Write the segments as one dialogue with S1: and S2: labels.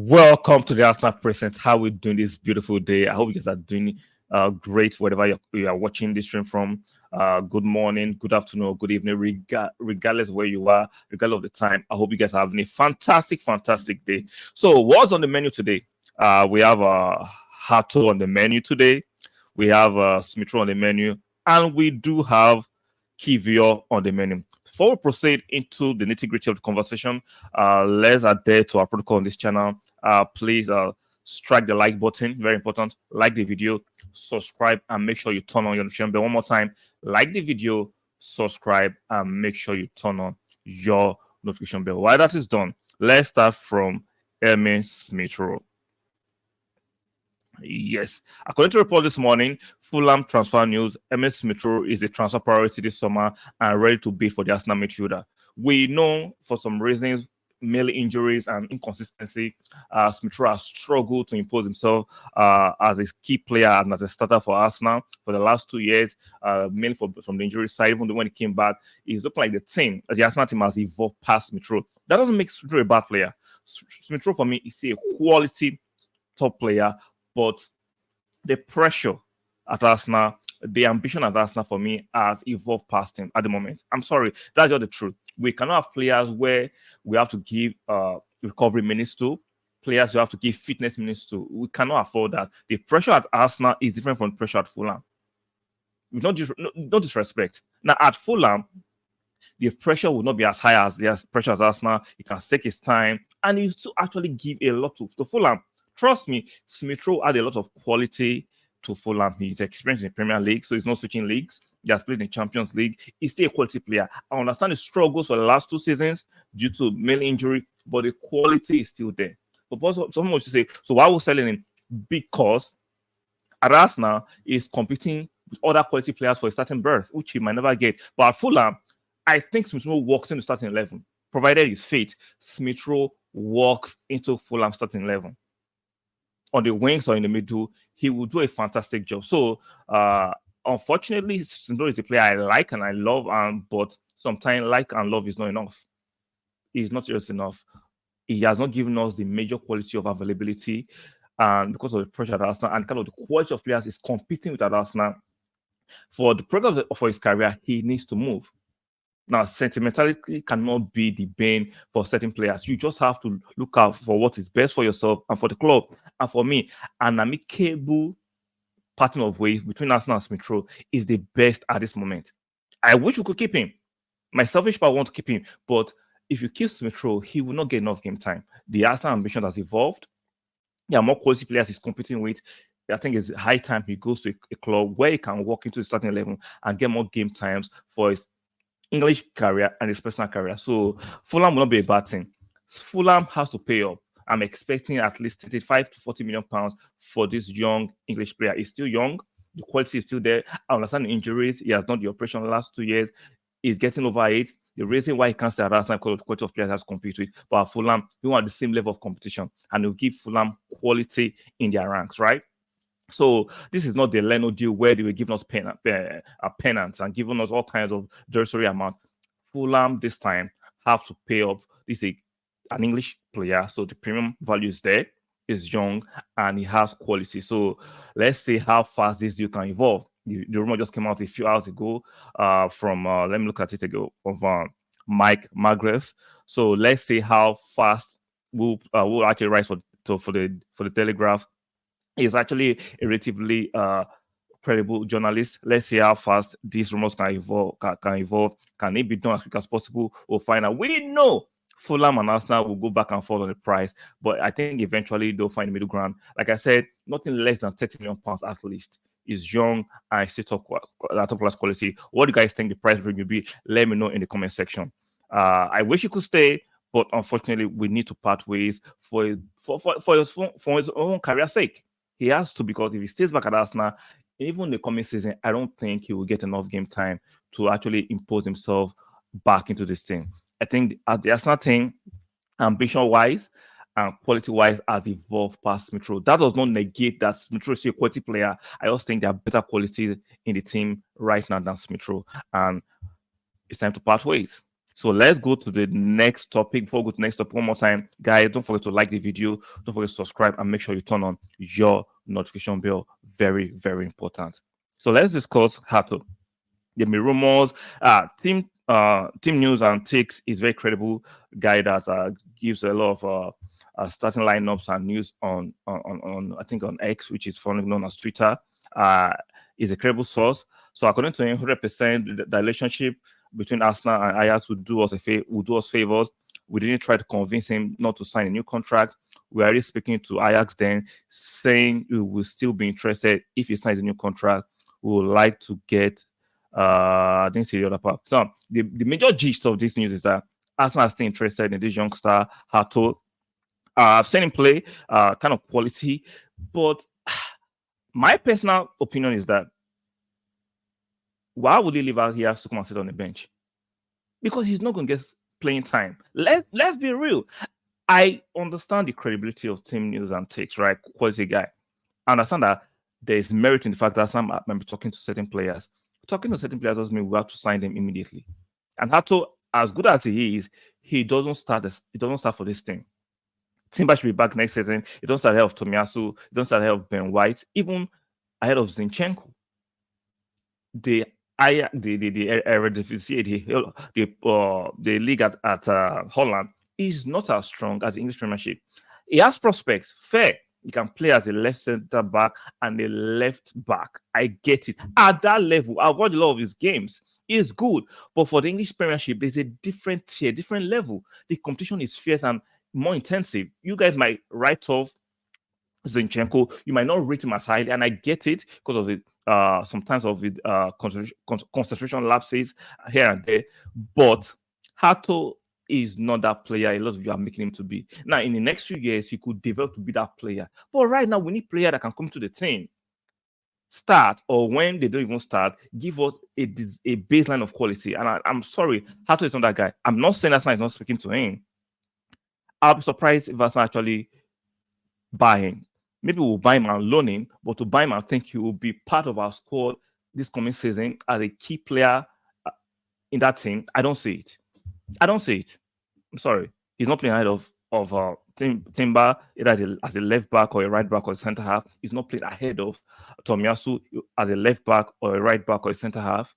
S1: Welcome to the Arsenal Present. How we doing this beautiful day? I hope you guys are doing great, wherever you are watching this stream from. Good morning, good afternoon, or good evening, regardless of where you are, regardless of the time. I hope you guys are having a fantastic day. So, what's on the menu today? We have Hato on the menu today. We have Smith-Rowe on the menu, and we do have Kiwior on the menu. Before we proceed into the nitty-gritty of the conversation, let's adhere to our protocol on this channel. Please strike the like button, very important. Like the video, subscribe, and make sure you turn on your notification bell. One more time, like the video, subscribe, and make sure you turn on your notification bell. While that is done, let's start from Smith-Rowe. Yes, according to report this morning, Fulham transfer news, Smith-Rowe is a transfer priority this summer and ready to bid for the Arsenal midfielder. We know for some reasons, mainly injuries and inconsistency, Smith-Rowe has struggled to impose himself as a key player and as a starter for Arsenal for the last 2 years, mainly from the injury side. Even though when he came back, he's looking like the team, as the Arsenal team has evolved past Smith-Rowe. That doesn't make Smith-Rowe a bad player. Smith-Rowe, for me, is a quality top player. But the pressure at Arsenal, the ambition at Arsenal for me has evolved past him at the moment. I'm sorry, that's just the truth. We cannot have players where we have to give recovery minutes to, players who have to give fitness minutes to. We cannot afford that. The pressure at Arsenal is different from the pressure at Fulham. With no disrespect. Now, at Fulham, the pressure will not be as high as the pressure at Arsenal. He can take his time, and he to actually give a lot to Fulham. Trust me, Smith-Rowe had a lot of quality to Fulham. He's experienced in the Premier League, so he's not switching leagues. He has played in the Champions League. He's still a quality player. I understand the struggles for the last 2 seasons due to mainly injury, but the quality is still there. But someone was to say, so why are we selling him? Because at Arsenal, he's competing with other quality players for a starting berth, which he might never get. But at Fulham, I think Smith-Rowe walks into starting 11. Provided he's fit, Smith-Rowe walks into Fulham starting 11. On the wings or in the middle, he will do a fantastic job. So, unfortunately, Smith-Rowe is a player I like and I love, but sometimes like and love is not enough. It's not just enough. He has not given us the major quality of availability, and because of the pressure at Arsenal and kind of the quality of players is competing with at Arsenal, for the progress for his career, he needs to move. Now, sentimentality cannot be the bane for certain players. You just have to look out for what is best for yourself and for the club. And for me, an amicable parting of ways between Arsenal and Smith-Rowe is the best at this moment. I wish we could keep him. My selfish part want to keep him. But if you keep Smith-Rowe, he will not get enough game time. The Arsenal ambition has evolved. There are more quality players he's competing with. I think it's high time he goes to a club where he can walk into the starting 11 and get more game times for his English career and his personal career. So Fulham will not be a bad thing. Fulham has to pay up. I'm expecting at least 35 to 40 million pounds for this young English player. He's still young. The quality is still there. I understand the injuries. He has done the operation the last 2 years. He's getting over it. The reason why he can't stay at Arsenal because of the quality of players he has to compete with. But at Fulham, we want the same level of competition. And it'll give Fulham quality in their ranks, right? So this is not the Leno deal where they were giving us penance and giving us all kinds of derisory amount. Fulham this time have to pay up. This is an English player, so the premium value is there. Is young and he has quality. So let's see how fast this deal can evolve. The rumor just came out a few hours ago from let me look at it ago of Mike Magriff. So let's see how fast we'll actually write for the Telegraph. He's actually a relatively credible journalist. Let's see how fast these rumors can evolve. Can it be done as quick as possible? We'll find out. We know Fulham and Arsenal will go back and forth on the price, but I think eventually they'll find the middle ground. Like I said, nothing less than 30 million pounds at least. Is young and still top class quality. What do you guys think the price range will be? Let me know in the comment section. I wish he could stay, but unfortunately, we need to part ways for his own career's sake. He has to, because if he stays back at Arsenal, even the coming season, I don't think he will get enough game time to actually impose himself back into this team. I think as the Arsenal team, ambition-wise and quality-wise, has evolved past Smith-Rowe. That does not negate that Smith-Rowe is a quality player. I also think there are better qualities in the team right now than Smith-Rowe. And it's time to part ways. So let's go to the next topic. Before we go to the next topic, one more time, guys, don't forget to like the video, don't forget to subscribe, and make sure you turn on your notification bell. Very, very important. So let's discuss Hato. The Rumours, team news and takes is very credible guy that gives a lot of starting lineups and news on I think on X, which is formerly known as Twitter. Uh, is a credible source. So according to him, 100% the relationship between Arsenal and Ajax would do us would do us favors. We didn't try to convince him not to sign a new contract. We are already speaking to Ajax then, saying we will still be interested if he signs a new contract. We would like to get I didn't see the other part. So the major gist of this news is that Arsenal are still interested in this youngster Hato. I've seen him play, kind of quality, but my personal opinion is that why would he leave out here to come and sit on the bench? Because he's not going to get playing time. Let's be real. I understand the credibility of team news and takes, right? Quality guy. I understand that there is merit in the fact that some might be talking to certain players. Talking to certain players doesn't mean we have to sign them immediately. And Hato, as good as he is, he doesn't start for this team. Timber should be back next season. He doesn't start ahead of Tomiyasu. He doesn't start ahead of Ben White, even ahead of Zinchenko. The Eredivisie, the league at Holland is not as strong as the English Premiership. He has prospects, fair. He can play as a left center back and a left back. I get it. At that level, I've watched a lot of his games. It's good. But for the English Premiership, there's a different tier, different level. The competition is fierce and more intensive. You guys might write off Zinchenko. You might not rate him as highly, and I get it because of the sometimes of the concentration lapses here and there. But Hato is not that player a lot of you are making him to be. Now, in the next few years, he could develop to be that player. But right now, we need player that can come to the team, start, or when they don't even start, give us a baseline of quality. And I'm sorry, Hato is not that guy. I'm not saying Arsenal is not speaking to him. I'll be surprised if Arsenal actually buy him. Maybe we'll buy him and loan him, but to buy him, I think he will be part of our squad this coming season as a key player in that team. I don't see it. I'm sorry. He's not playing ahead of Timber, either as a left back or a right back or a centre half. He's not playing ahead of Tomiyasu as a left back or a right back or a centre half.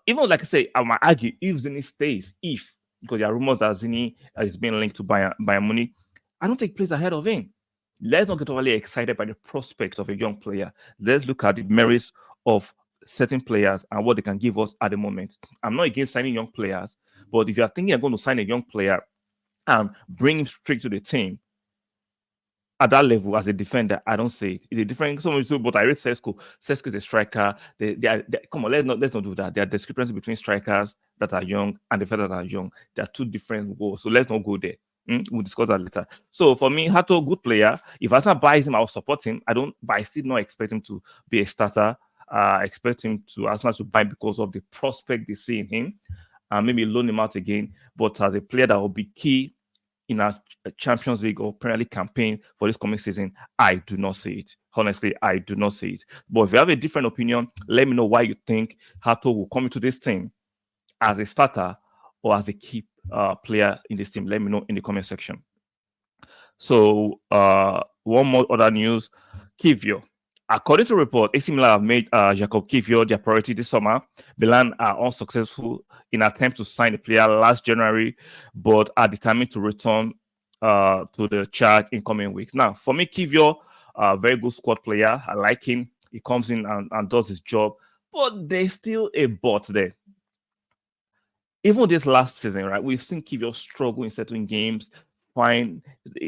S1: Even like I say, I might argue if Zini stays, because there are rumors that Zini is being linked to Bayern Munich, I don't think he plays ahead of him. Let's not get overly excited by the prospect of a young player. Let's look at the merits of certain players and what they can give us at the moment. I'm not against signing young players, but if you're thinking you're going to sign a young player and bring him straight to the team at that level as a defender, I don't see it. It's a different. Someone say, but I read Sesko. Sesko is a striker. Come on, let's not do that. There are discrepancies between strikers that are young and defenders that are young. There are two different goals. So let's not go there. We'll discuss that later. So for me, Hato, good player. If Arsenal buys him, I'll support him. But I still not expect him to be a starter. I expect him to Arsenal to buy because of the prospect they see in him, and maybe loan him out again. But as a player that will be key in our Champions League or Premier League campaign for this coming season, I do not see it. Honestly, I do not see it. But if you have a different opinion, let me know why you think Hato will come into this team as a starter or as a key player in this team. Let me know in the comment section. So one more other news, Kiwior. According to report, AC Milan have made Jakub Kiwior their priority this summer. Milan are unsuccessful in attempt to sign the player last January, but are determined to return to the charge in coming weeks. Now, for me, Kiwior, very good squad player. I like him. He comes in and does his job, but there's still a but there. Even this last season, right, we've seen Kiwior struggle in certain games. Fine,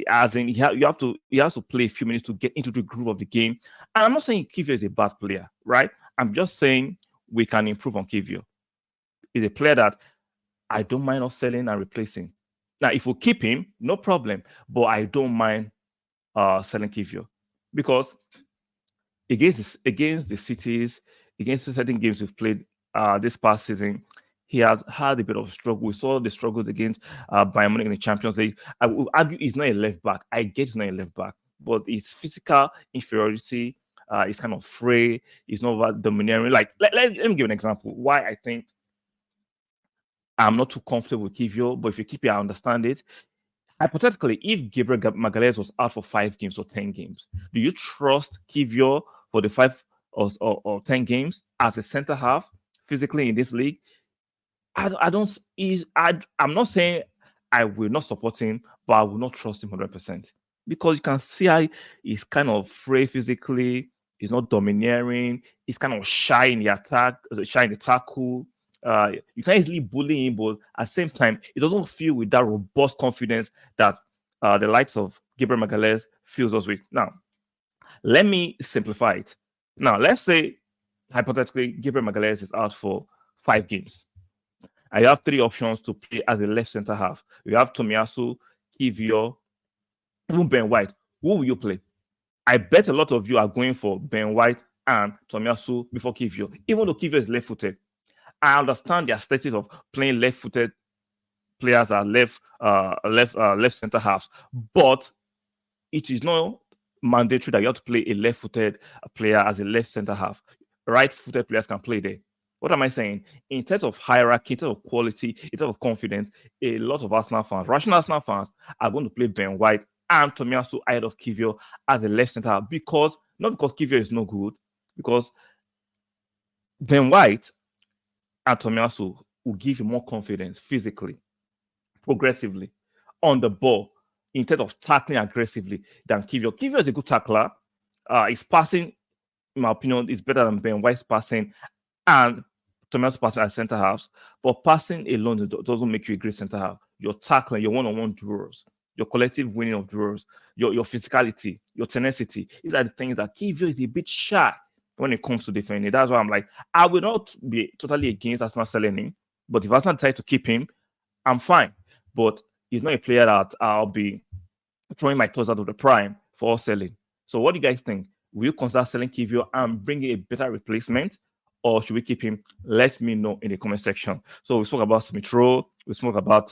S1: as in he has to play a few minutes to get into the groove of the game. And I'm not saying Kiwior is a bad player, right? I'm just saying we can improve on Kiwior. He's a player that I don't mind us selling and replacing. Now, if we keep him, no problem. But I don't mind selling Kiwior because against the cities, against the certain games we've played this past season, he has had a bit of a struggle. We saw the struggles against Bayern Munich in the Champions League. I would argue he's not a left back. I get he's not a left back, but his physical inferiority is kind of frail. He's not that domineering. Like, let me give an example. Why I think I'm not too comfortable with Kiwior, but if you keep it, I understand it. Hypothetically, if Gabriel Magalhaes was out for 5 games or 10 games, do you trust Kiwior for the 5 or 10 games as a center half physically in this league? I don't. I'm not saying I will not support him, but I will not trust him 100% because you can see how he's kind of frail physically. He's not domineering. He's kind of shy in the attack, shy in the tackle. You can easily bully him, but at the same time, he doesn't feel with that robust confidence that the likes of Gabriel Magalhaes fills us with. Now, let me simplify it. Now, let's say hypothetically, Gabriel Magalhaes is out for 5 games. I have 3 options to play as a left center half. You have Tomiyasu, Kiwior, even Ben White. Who will you play? I bet a lot of you are going for Ben White and Tomiyasu before Kiwior, even though Kiwior is left-footed. I understand the aesthetic of playing left-footed players as left center halves, but it is not mandatory that you have to play a left-footed player as a left center half. Right-footed players can play there. What am I saying? In terms of hierarchy, in terms of quality, in terms of confidence, a lot of Arsenal fans, rational Arsenal fans, are going to play Ben White and Tomiyasu ahead of Kiwior as a left center half because not because Kiwior is no good, because Ben White and Tomiyasu will give you more confidence physically, progressively, on the ball, instead of tackling aggressively than Kiwior. Kiwior is a good tackler. His passing, in my opinion, is better than Ben White's passing and Tomiyasu passing as center halves. But passing alone doesn't make you a great center half. Your tackling, your one-on-one duels, your collective winning of duels, your physicality, your tenacity. These are the things that Kiwior is a bit shy when it comes to defending. That's why I'm like, I will not be totally against Arsenal selling him, but if Arsenal decide to keep him, I'm fine. But he's not a player that I'll be throwing my toes out of the prime for selling. So what do you guys think? Will you consider selling Kiwior and bringing a better replacement? Or should we keep him? Let me know in the comment section. So we spoke about Smith-Rowe, we spoke about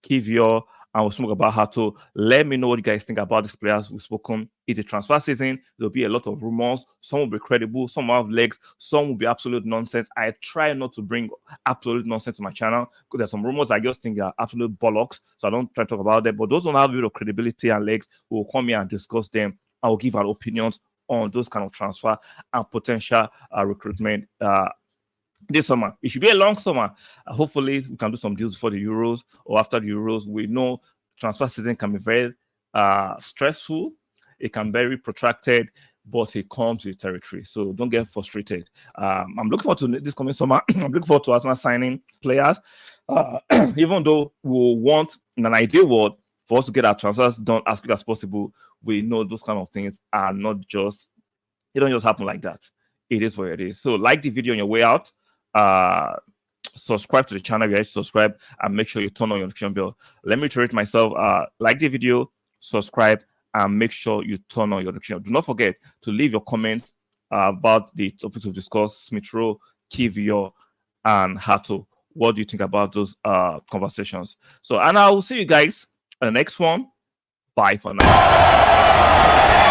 S1: Kiwior, and we spoke about Hato. Let me know what you guys think about these players we've spoken. It's a transfer season. There'll be a lot of rumors. Some will be credible, some will have legs, some will be absolute nonsense. I try not to bring absolute nonsense to my channel because there's some rumors I just think are absolute bollocks. So I don't try to talk about them. But those don't have a bit of credibility and legs, we'll come here and discuss them. I will give our opinions on those kind of transfer and potential recruitment this summer. It should be a long summer. Hopefully, we can do some deals before the Euros or after the Euros. We know transfer season can be very stressful. It can be very protracted, but it comes with territory. So don't get frustrated. I'm looking forward to this coming summer. I'm looking forward to Arsenal signing players. Even though we want, in an ideal world, for us to get our transfers done as quick as possible, we know those kind of things are not just, it don't just happen like that. It is what it is. So like the video on your way out. Subscribe to the channel if you guys subscribe, and make sure you turn on your notification bell. Let me reiterate myself. Like the video, subscribe, and make sure you turn on your notification. Do not forget to leave your comments about the topics we've discussed: Smith-Rowe, Kiwior, and Hato. What do you think about those conversations? So, and I will see you guys in the next one. Bye for now.